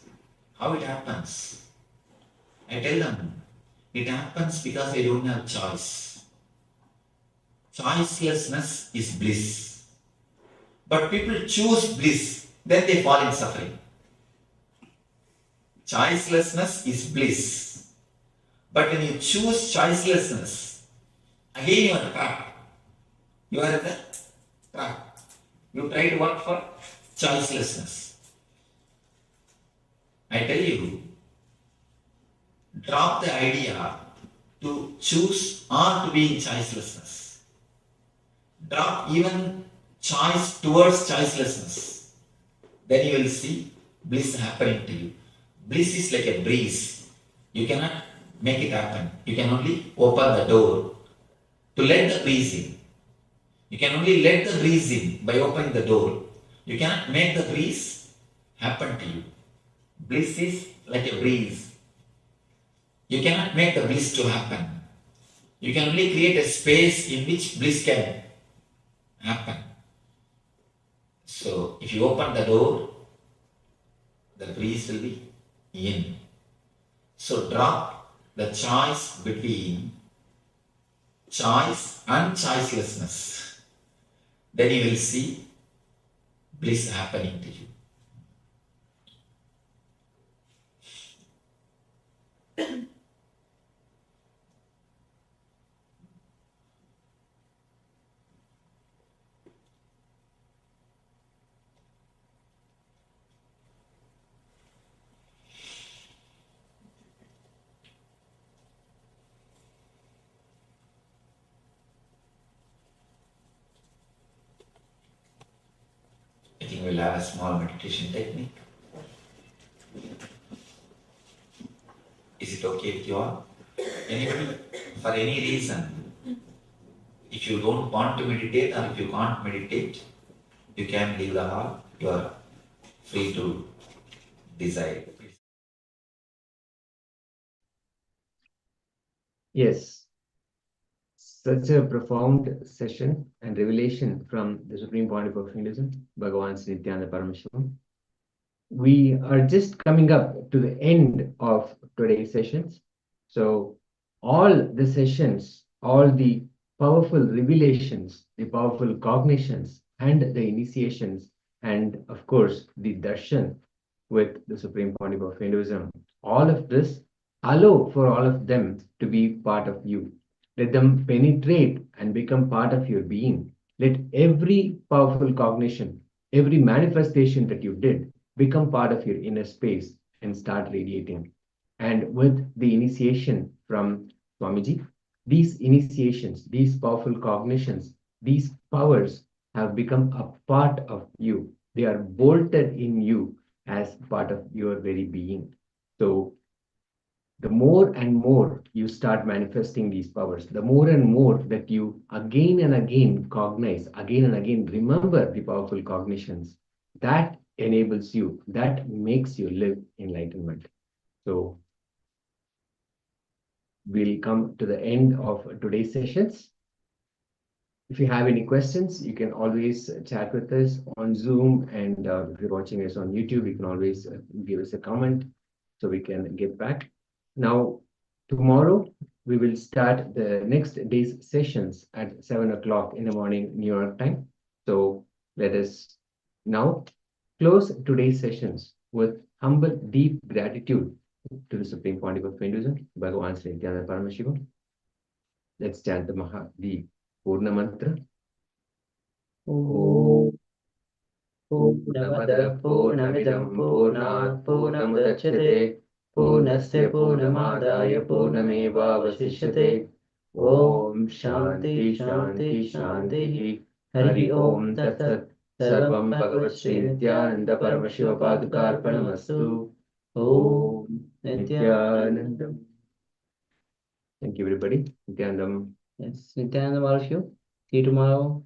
How it happens? I tell them, it happens because I don't have choice. Choicelessness is bliss. But people choose bliss, then they fall in suffering. Choicelessness is bliss. But when you choose choicelessness, again you are trapped. You are in the trap. You try to work for choicelessness. I tell you, drop the idea to choose or to be in choicelessness. Drop even choice towards choicelessness. Then you will see bliss happening to you. Bliss is like a breeze. You cannot make it happen. You can only open the door to let the breeze in. You can only let the breeze in by opening the door. You cannot make the breeze happen to you. Bliss is like a breeze. You cannot make the bliss to happen. You can only create a space in which bliss can happen. So, if you open the door, the breeze will be in. So, drop the choice between choice and choicelessness. Then you will see bliss happening to you. will have a small meditation technique. Is it okay with you all? Anybody, for any reason, if you don't want to meditate or if you can't meditate, you can leave the hall. You are free to decide. Yes, such a profound session and revelation from the Supreme Pontiff of Hinduism, Bhagavan Nithyananda Paramashivoham. We are just coming up to the end of today's sessions. So all the sessions, all the powerful revelations, the powerful cognitions and the initiations, and of course the darshan with the Supreme Pontiff of Hinduism, all of this allow for all of them to be part of you. Let them penetrate and become part of your being. Let every powerful cognition, every manifestation that you did become part of your inner space and start radiating. And with the initiation from Swamiji, these initiations, these powerful cognitions, these powers have become a part of you. They are bolted in you as part of your very being. So the more and more you start manifesting these powers, the more and more that you again and again cognize, again and again remember the powerful cognitions, that enables you, that makes you live enlightenment. So we'll come to the end of today's sessions. If you have any questions, you can always chat with us on Zoom, and if you're watching us on YouTube, you can always give us a comment so we can get back. Now, tomorrow we will start the next day's sessions at 7 o'clock in the morning, New York time. So let us now close today's sessions with humble, deep gratitude to the Supreme Pontiff of Hinduism, Bhagavan Sri Nithyananda Paramashivoham. Let's chant the Purna Mantra. Om Purnamada Purnamidam Purnat Purnamudachyate Purnasya Purnamadaya Purnamevavasishyate. Om Shanti Shanti Shanti. Hari Om Tat Sat. Sarvam Bhagavat Sri Nithyananda Paramashiva Padukarpanamastu. Om Nithyanandam. Thank you, everybody. Nithyanandam. Yes, Nithyanandam, all of you. See you tomorrow.